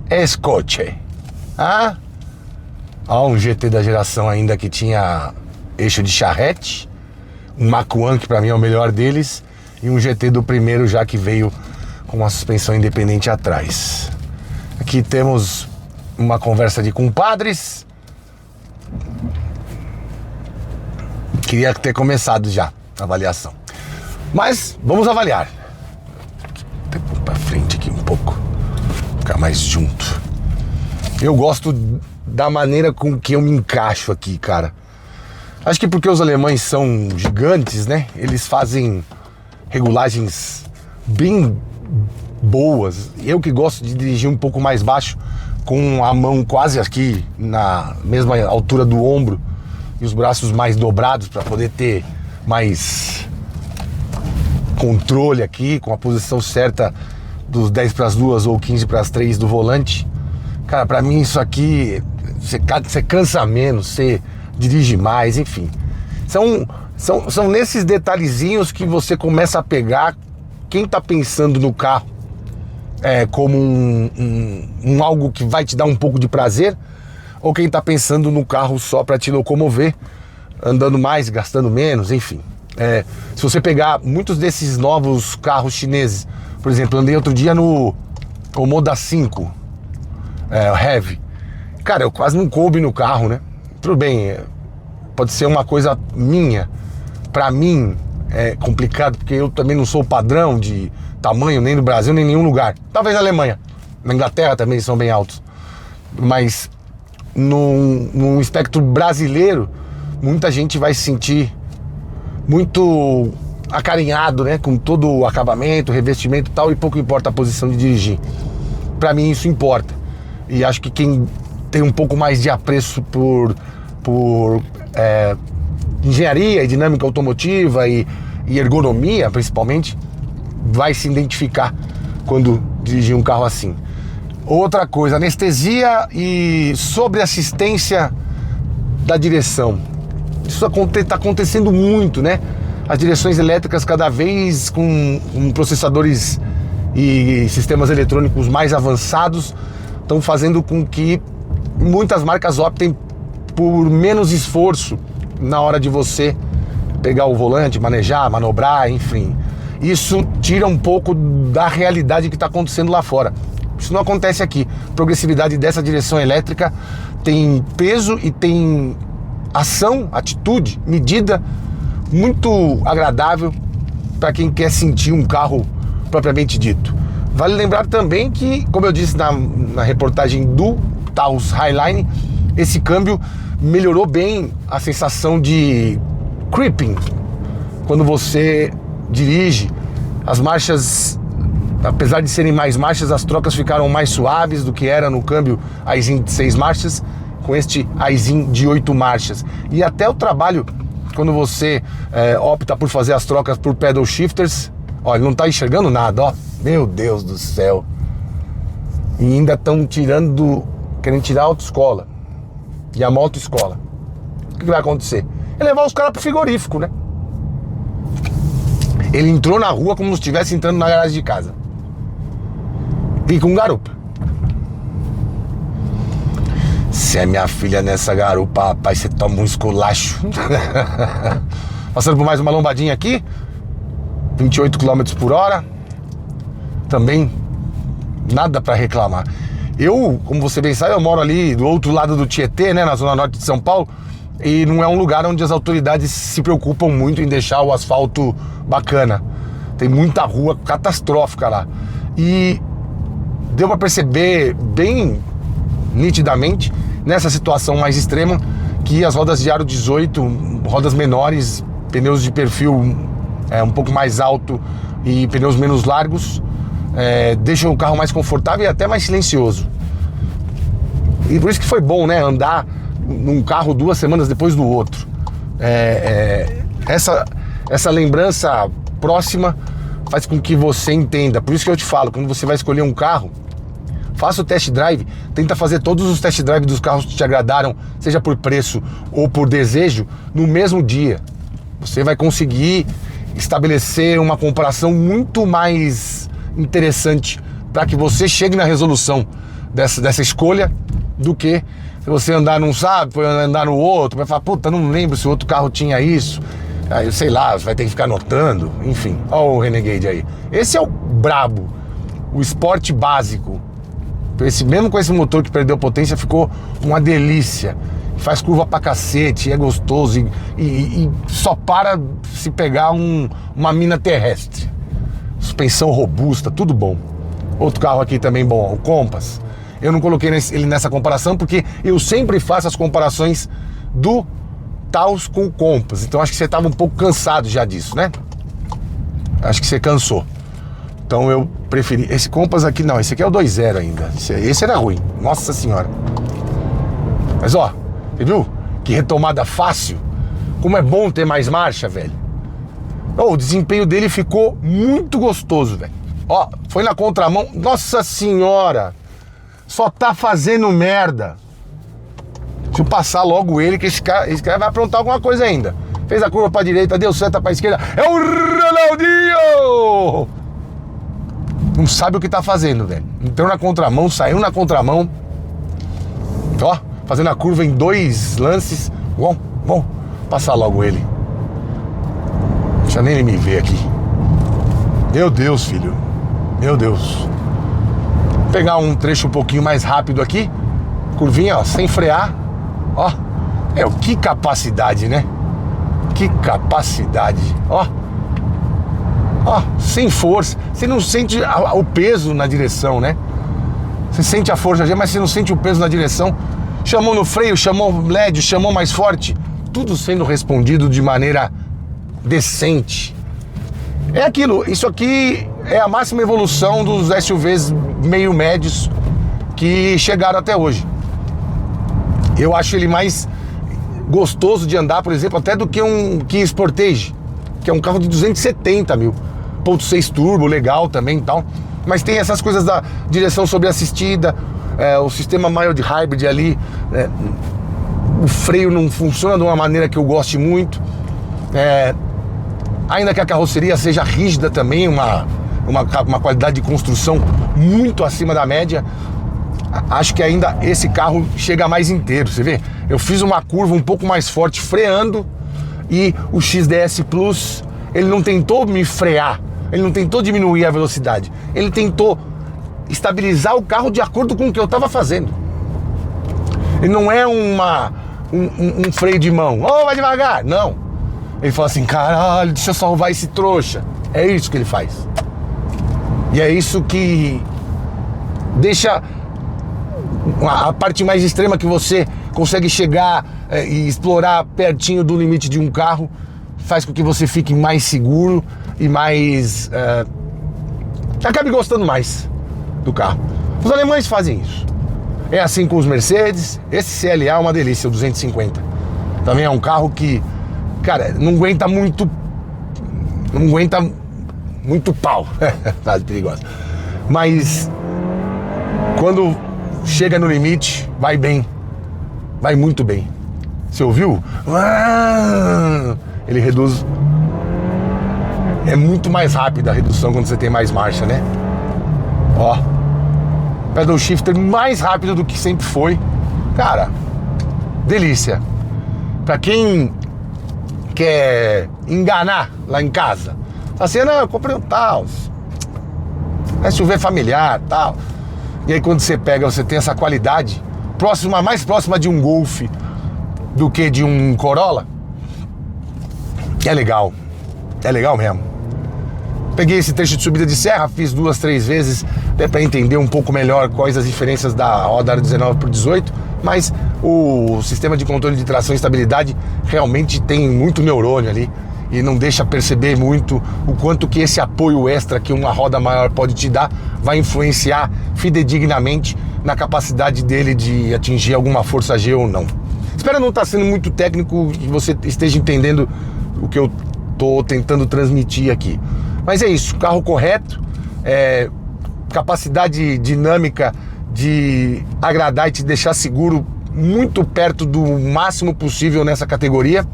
é coche. Um GT da geração ainda que tinha eixo de charrete, um Mach 1 que para mim é o melhor deles, e um GT do primeiro já que veio com uma suspensão independente atrás. Aqui temos uma conversa de compadres. Queria ter começado já a avaliação, mas vamos avaliar. Vou pôr pra frente aqui um pouco, ficar mais junto. Eu gosto da maneira com que eu me encaixo aqui, cara. Acho que porque os alemães são gigantes, né? Eles fazem regulagens bem boas. Eu que gosto de dirigir um pouco mais baixo, com a mão quase aqui na mesma altura do ombro e os braços mais dobrados para poder ter mais controle aqui, com a posição certa dos 10 para as 2 ou 15 para as 3 do volante. Cara, pra mim isso aqui, você cansa menos, você dirige mais, enfim. São nesses detalhezinhos que você começa a pegar quem tá pensando no carro como um algo que vai te dar um pouco de prazer, ou quem tá pensando no carro só para te locomover, andando mais, gastando menos, enfim. Se você pegar muitos desses novos carros chineses, por exemplo, andei outro dia no Moda 5, Heavy. Cara, eu quase não coube no carro, né? Tudo bem, pode ser uma coisa minha. Pra mim é complicado, porque eu também não sou padrão de tamanho, nem no Brasil, nem em nenhum lugar. Talvez na Alemanha. Na Inglaterra também são bem altos. Mas num espectro brasileiro, muita gente vai se sentir muito acarinhado, né? Com todo o acabamento, revestimento e tal, e pouco importa a posição de dirigir. Pra mim isso importa. E acho que quem tem um pouco mais de apreço por engenharia e dinâmica automotiva e ergonomia, principalmente, vai se identificar quando dirigir um carro assim. Outra coisa, anestesia e sobreassistência da direção. Isso está acontecendo muito, né? As direções elétricas cada vez com processadores e sistemas eletrônicos mais avançados estão fazendo com que muitas marcas optem por menos esforço na hora de você pegar o volante, manejar, manobrar, enfim. Isso tira um pouco da realidade que está acontecendo lá fora. Isso não acontece aqui. A progressividade dessa direção elétrica tem peso e tem ação, atitude, medida muito agradável para quem quer sentir um carro propriamente dito. Vale lembrar também que, como eu disse na reportagem do Taos Highline, esse câmbio melhorou bem a sensação de creeping. Quando você dirige, as marchas, apesar de serem mais marchas, as trocas ficaram mais suaves do que era no câmbio Aisin de 6 marchas, com este Aisin de 8 marchas. E até o trabalho, quando você opta por fazer as trocas por pedal shifters, ó, ele não tá enxergando nada, ó. Meu Deus do céu. E ainda estão querendo tirar a autoescola e a motoescola. O que vai acontecer? É levar os caras pro frigorífico, né? Ele entrou na rua como se estivesse entrando na garagem de casa. E com garupa. Se é minha filha nessa garupa, rapaz, você toma um esculacho. Passando por mais uma lombadinha aqui. 28 km por hora. Também nada para reclamar. Eu, como você bem sabe, eu moro ali do outro lado do Tietê, né, na zona norte de São Paulo, e não é um lugar onde as autoridades se preocupam muito em deixar o asfalto bacana. Tem muita rua catastrófica lá. E deu para perceber bem nitidamente, nessa situação mais extrema, que as rodas de aro 18, rodas menores, pneus de perfil um pouco mais alto e pneus menos largos, deixam o carro mais confortável e até mais silencioso. E por isso que foi bom, né, andar num carro 2 semanas depois do outro. Essa lembrança próxima faz com que você entenda. Por isso que eu te falo, quando você vai escolher um carro, faça o test drive, tenta fazer todos os test drive dos carros que te agradaram, seja por preço ou por desejo, no mesmo dia. Você vai conseguir estabelecer uma comparação muito mais interessante para que você chegue na resolução dessa escolha, do que se você andar num sabe, andar no outro, vai falar, puta, não lembro se o outro carro tinha isso. Aí, sei lá, você vai ter que ficar anotando, enfim. Olha o Renegade aí. Esse é o brabo, o esporte básico. Mesmo com esse motor que perdeu potência, ficou uma delícia. Faz curva pra cacete, é gostoso e só para se pegar uma mina terrestre. Suspensão robusta, tudo bom. Outro carro aqui também bom, o Compass. Eu não coloquei ele nessa comparação porque eu sempre faço as comparações do Taos com o Compass. Então acho que você estava um pouco cansado já disso, né? Acho que você cansou. Então eu preferi. Esse Compass aqui não, esse aqui é o 2.0 ainda. Esse era ruim, nossa senhora. Mas ó, você viu? Que retomada fácil. Como é bom ter mais marcha, velho. Oh, o desempenho dele ficou muito gostoso, velho. Ó, foi na contramão. Nossa senhora. Só tá fazendo merda. Deixa eu passar logo ele, que esse cara vai aprontar alguma coisa ainda. Fez a curva pra direita, deu seta pra esquerda. É o Ronaldinho! Não sabe o que tá fazendo, velho. Entrou na contramão, saiu na contramão. Ó, fazendo a curva em 2 lances. Bom, passar logo ele. Deixa nem ele me ver aqui. Meu Deus, filho. Meu Deus. Vou pegar um trecho um pouquinho mais rápido aqui. Curvinha, ó, sem frear. Ó, que capacidade, né? Que capacidade. Ó, sem força. Você não sente o peso na direção, né? Você sente a força, mas você não sente o peso na direção. Chamou no freio, chamou LED, chamou mais forte. Tudo sendo respondido de maneira decente. É aquilo, isso aqui é a máxima evolução dos SUVs meio médios que chegaram até hoje. Eu acho ele mais gostoso de andar, por exemplo, até do que um Kia Sportage, que é um carro de 270 mil. 1.6 turbo, legal também e tal. Mas tem essas coisas da direção sobreassistida, o sistema mild hybrid ali, o freio não funciona de uma maneira que eu goste muito. Ainda que a carroceria seja rígida também, uma qualidade de construção muito acima da média, acho que ainda esse carro chega mais inteiro. Você vê? Eu fiz uma curva um pouco mais forte freando e o XDS Plus, ele não tentou me frear, ele não tentou diminuir a velocidade, ele tentou estabilizar o carro de acordo com o que eu estava fazendo. Ele não é um freio de mão, vai devagar, não. Ele fala assim, caralho, deixa eu salvar esse trouxa. É isso que ele faz. E é isso que deixa a parte mais extrema que você consegue chegar e explorar pertinho do limite de um carro, faz com que você fique mais seguro e mais... acabe gostando mais do carro. Os alemães fazem isso. É assim com os Mercedes. Esse CLA é uma delícia, o 250. Também é um carro que, cara, não aguenta muito pau. Tá perigosa. Mas quando chega no limite, vai bem. Vai muito bem. Você ouviu? Ele reduz. É muito mais rápida a redução quando você tem mais marcha, né? Ó. Pedal shifter mais rápido do que sempre foi. Cara, delícia. Pra quem quer enganar lá em casa, assim, não, eu comprei um Taos, SUV familiar, tal. E aí quando você pega, você tem essa qualidade mais próxima de um Golf do que de um Corolla. É legal mesmo. Peguei esse trecho de subida de serra, fiz 2, 3 vezes, até para entender um pouco melhor quais as diferenças da roda 19 por 18, mas o sistema de controle de tração e estabilidade realmente tem muito neurônio ali e não deixa perceber muito o quanto que esse apoio extra que uma roda maior pode te dar vai influenciar fidedignamente na capacidade dele de atingir alguma força G ou não. Espero não estar sendo muito técnico e você esteja entendendo o que eu estou tentando transmitir aqui. Mas é isso, carro correto, capacidade dinâmica de agradar e te deixar seguro muito perto do máximo possível nessa categoria.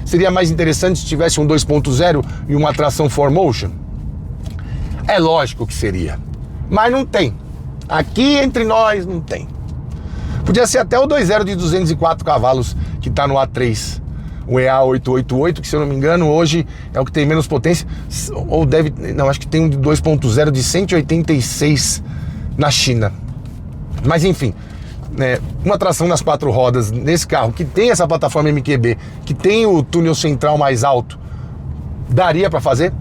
Seria mais interessante se tivesse um 2.0 e uma tração 4Motion? É lógico que seria, mas não tem. Aqui entre nós não tem. Podia ser até o 2.0 de 204 cavalos que está no A3. o EA888, que se eu não me engano hoje é o que tem menos potência, ou deve, não, acho que tem um de 2.0 de 186 na China. Mas enfim, né, uma tração nas 4 rodas nesse carro, que tem essa plataforma MQB, que tem o túnel central mais alto, daria para fazer,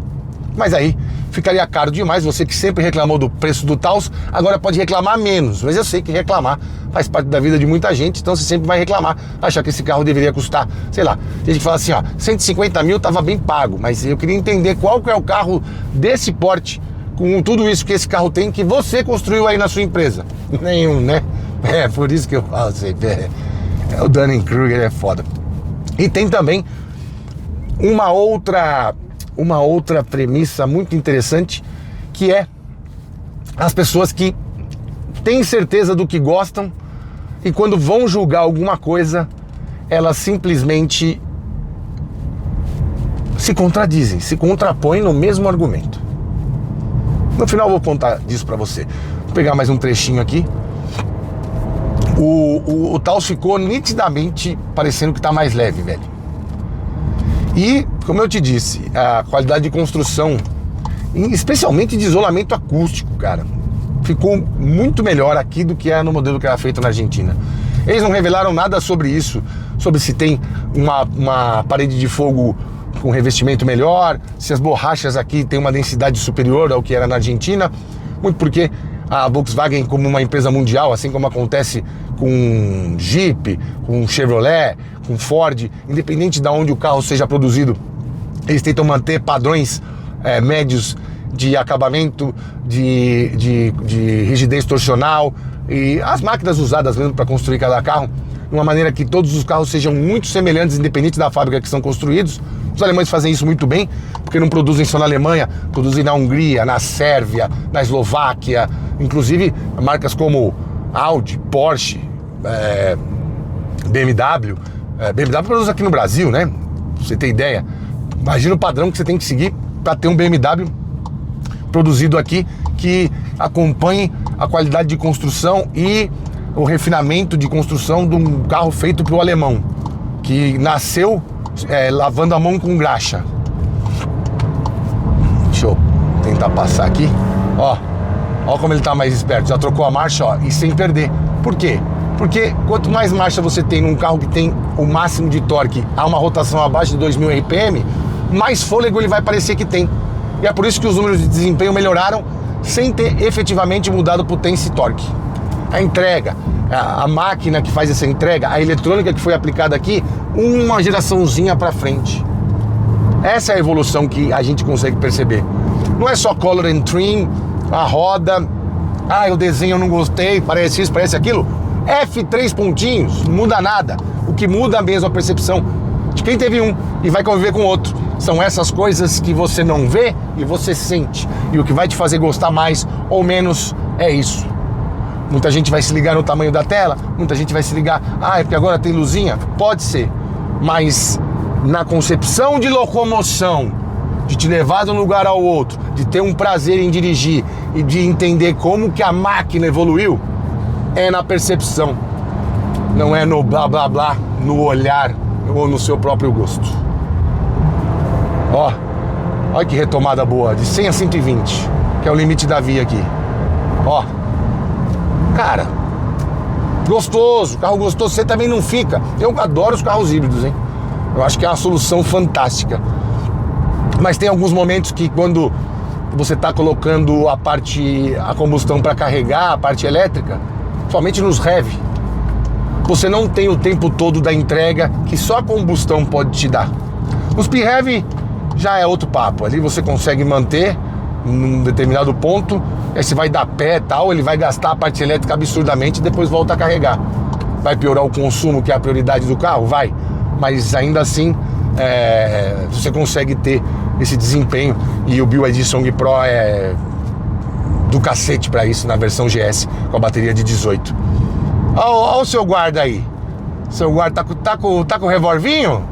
mas aí ficaria caro demais. Você que sempre reclamou do preço do Taos, agora pode reclamar menos. Mas eu sei que reclamar faz parte da vida de muita gente, então você sempre vai reclamar, achar que esse carro deveria custar, sei lá, tem gente que fala assim, ó, 150 mil tava bem pago, mas eu queria entender qual que é o carro desse porte, com tudo isso que esse carro tem, que você construiu aí na sua empresa. Nenhum, né? É, por isso que eu falo sempre, o Dunning-Kruger é foda. E tem também uma outra premissa muito interessante, que é as pessoas que têm certeza do que gostam e quando vão julgar alguma coisa, elas simplesmente se contradizem, se contrapõem no mesmo argumento. No final eu vou contar disso pra você. Vou pegar mais um trechinho aqui. O Taos ficou nitidamente parecendo que tá mais leve, velho. E, como eu te disse, a qualidade de construção, especialmente de isolamento acústico, cara, ficou muito melhor aqui do que é no modelo que era feito na Argentina. Eles não revelaram nada sobre isso, sobre se tem uma parede de fogo com revestimento melhor, se as borrachas aqui têm uma densidade superior ao que era na Argentina, muito porque a Volkswagen, como uma empresa mundial, assim como acontece com Jeep, com Chevrolet, com Ford, independente de onde o carro seja produzido, eles tentam manter padrões médios de acabamento, de rigidez torsional, e as máquinas usadas mesmo para construir cada carro, de uma maneira que todos os carros sejam muito semelhantes, independente da fábrica que são construídos. Os alemães fazem isso muito bem, porque não produzem só na Alemanha, produzem na Hungria, na Sérvia, na Eslováquia, inclusive marcas como Audi, Porsche, BMW. BMW produz aqui no Brasil, né? Pra você ter ideia. Imagina o padrão que você tem que seguir para ter um BMW produzido aqui que acompanhe a qualidade de construção e o refinamento de construção de um carro feito para o alemão, que nasceu lavando a mão com graxa. Deixa eu tentar passar aqui. Ó como ele tá mais esperto. Já trocou a marcha, ó, e sem perder. Por quê? Porque quanto mais marcha você tem num carro que tem o máximo de torque a uma rotação abaixo de 2.000 RPM, mais fôlego ele vai parecer que tem. E é por isso que os números de desempenho melhoraram sem ter efetivamente mudado potência e torque. A entrega, a máquina que faz essa entrega, a eletrônica que foi aplicada aqui, uma geraçãozinha para frente. Essa é a evolução que a gente consegue perceber. Não é só color and trim, a roda, o desenho eu não gostei, parece isso, parece aquilo. F3 pontinhos, não muda nada. O que muda mesmo a percepção de quem teve um e vai conviver com outro. São essas coisas que você não vê e você sente. E o que vai te fazer gostar mais ou menos é isso. Muita gente vai se ligar no tamanho da tela, muita gente vai se ligar, é porque agora tem luzinha. Pode ser, mas na concepção de locomoção, de te levar de um lugar ao outro, de ter um prazer em dirigir e de entender como que a máquina evoluiu, é na percepção, não é no blá blá blá, no olhar ou no seu próprio gosto. Olha que retomada boa, de 100 a 120, que é o limite da via aqui. Cara, gostoso, carro gostoso, você também não fica. Eu adoro os carros híbridos, hein? Eu acho que é uma solução fantástica. Mas tem alguns momentos que quando você está colocando a combustão para carregar, a parte elétrica, somente nos heavy, você não tem o tempo todo da entrega que só a combustão pode te dar. Nos P-Heavy já é outro papo, ali você consegue manter num determinado ponto, aí você vai dar pé e tal, ele vai gastar a parte elétrica absurdamente e depois volta a carregar. Vai piorar o consumo, que é a prioridade do carro? Vai, mas ainda assim você consegue ter esse desempenho, e o BYD Song Pro é do cacete pra isso na versão GS com a bateria de 18. Olha o seu guarda aí. Seu guarda tá com o revolvinho?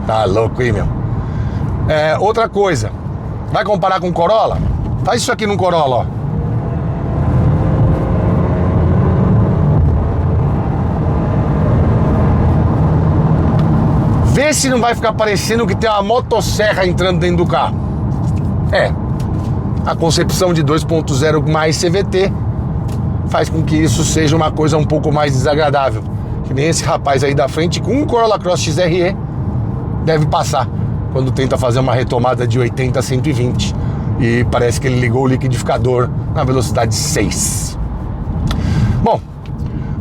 Tá louco, hein, meu? Outra coisa, vai comparar com o Corolla? Faz isso aqui no Corolla, ó. Vê se não vai ficar parecendo que tem uma motosserra entrando dentro do carro. A concepção de 2.0 mais CVT faz com que isso seja uma coisa um pouco mais desagradável. Que nem esse rapaz aí da frente com um Corolla Cross XRE deve passar quando tenta fazer uma retomada de 80 a 120 e parece que ele ligou o liquidificador na velocidade 6. Bom,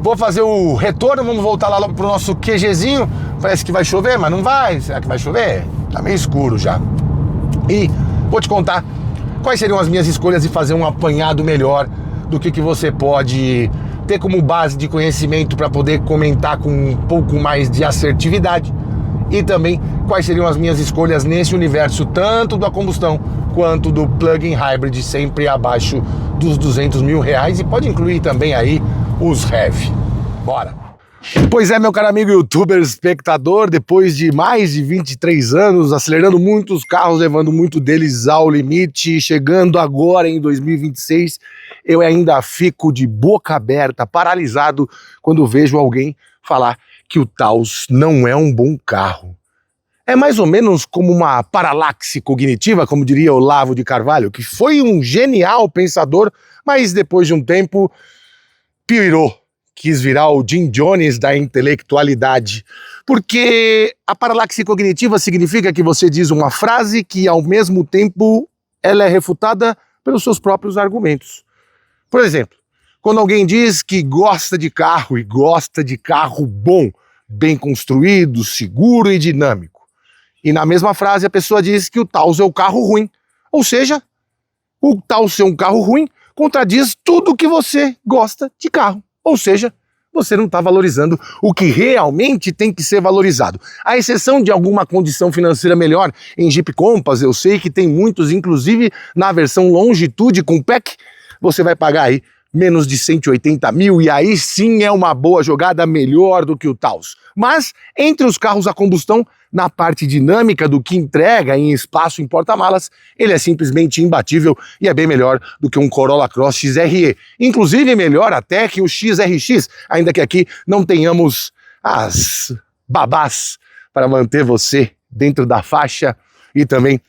vou fazer o retorno, vamos voltar lá pro nosso QGzinho. Parece que vai chover, mas não vai. Será que vai chover? Tá meio escuro já. E vou te contar quais seriam as minhas escolhas e fazer um apanhado melhor do que você pode ter como base de conhecimento para poder comentar com um pouco mais de assertividade. E também quais seriam as minhas escolhas nesse universo, tanto da combustão quanto do plug-in hybrid, sempre abaixo dos R$200 mil, e pode incluir também aí os heavy. Bora! Pois é, meu caro amigo youtuber espectador, depois de mais de 23 anos, acelerando muitos carros, levando muito deles ao limite, chegando agora em 2026, eu ainda fico de boca aberta, paralisado, quando vejo alguém falar que o Taos não é um bom carro. É mais ou menos como uma paralaxe cognitiva, como diria Olavo de Carvalho, que foi um genial pensador, mas depois de um tempo pirou. Quis virar o Jim Jones da intelectualidade. Porque a paralaxe cognitiva significa que você diz uma frase que, ao mesmo tempo, ela é refutada pelos seus próprios argumentos. Por exemplo, quando alguém diz que gosta de carro e gosta de carro bom, bem construído, seguro e dinâmico. E na mesma frase a pessoa diz que o Taos é o carro ruim. Ou seja, o Taos ser um carro ruim contradiz tudo que você gosta de carro. Ou seja, você não está valorizando o que realmente tem que ser valorizado. À exceção de alguma condição financeira melhor, em Jeep Compass, eu sei que tem muitos, inclusive na versão Longitude com PEC, você vai pagar aí menos de 180 mil, e aí sim é uma boa jogada, melhor do que o Taos. Mas, entre os carros a combustão, na parte dinâmica do que entrega em espaço em porta-malas, ele é simplesmente imbatível e é bem melhor do que um Corolla Cross XRE. Inclusive melhor até que o XRX, ainda que aqui não tenhamos as babás para manter você dentro da faixa e também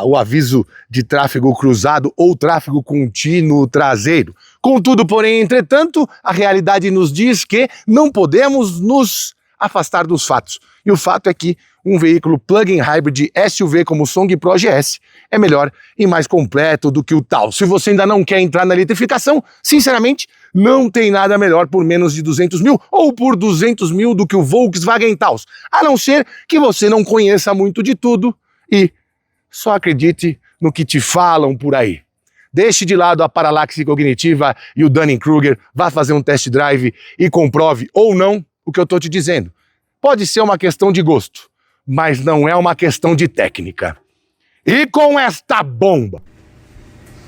o aviso de tráfego cruzado ou tráfego contínuo traseiro. Contudo, porém, entretanto, a realidade nos diz que não podemos nos afastar dos fatos. E o fato é que um veículo plug-in hybrid SUV como o Song Pro GS é melhor e mais completo do que o Taos. Se você ainda não quer entrar na eletrificação, sinceramente, não tem nada melhor por menos de 200 mil ou por 200 mil do que o Volkswagen Taos, a não ser que você não conheça muito de tudo e só acredite no que te falam por aí. Deixe de lado a paralaxe cognitiva e o Dunning-Kruger, vá fazer um test drive e comprove ou não o que eu estou te dizendo. Pode ser uma questão de gosto, mas não é uma questão de técnica. E com esta bomba...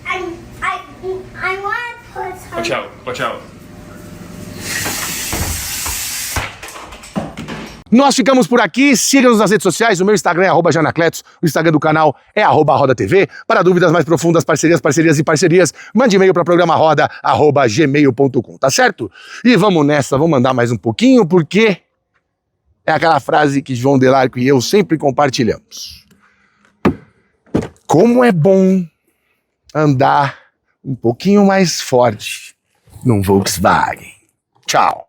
I want to put some... Watch out, watch out. Nós ficamos por aqui, siga-nos nas redes sociais, o meu Instagram é @janacletos, o Instagram do canal é @rodatv. Para dúvidas mais profundas, parcerias, mande e-mail para programaroda@gmail.com, tá certo? E vamos nessa, vamos mandar mais um pouquinho, porque é aquela frase que João Delarco e eu sempre compartilhamos. Como é bom andar um pouquinho mais forte num Volkswagen. Tchau.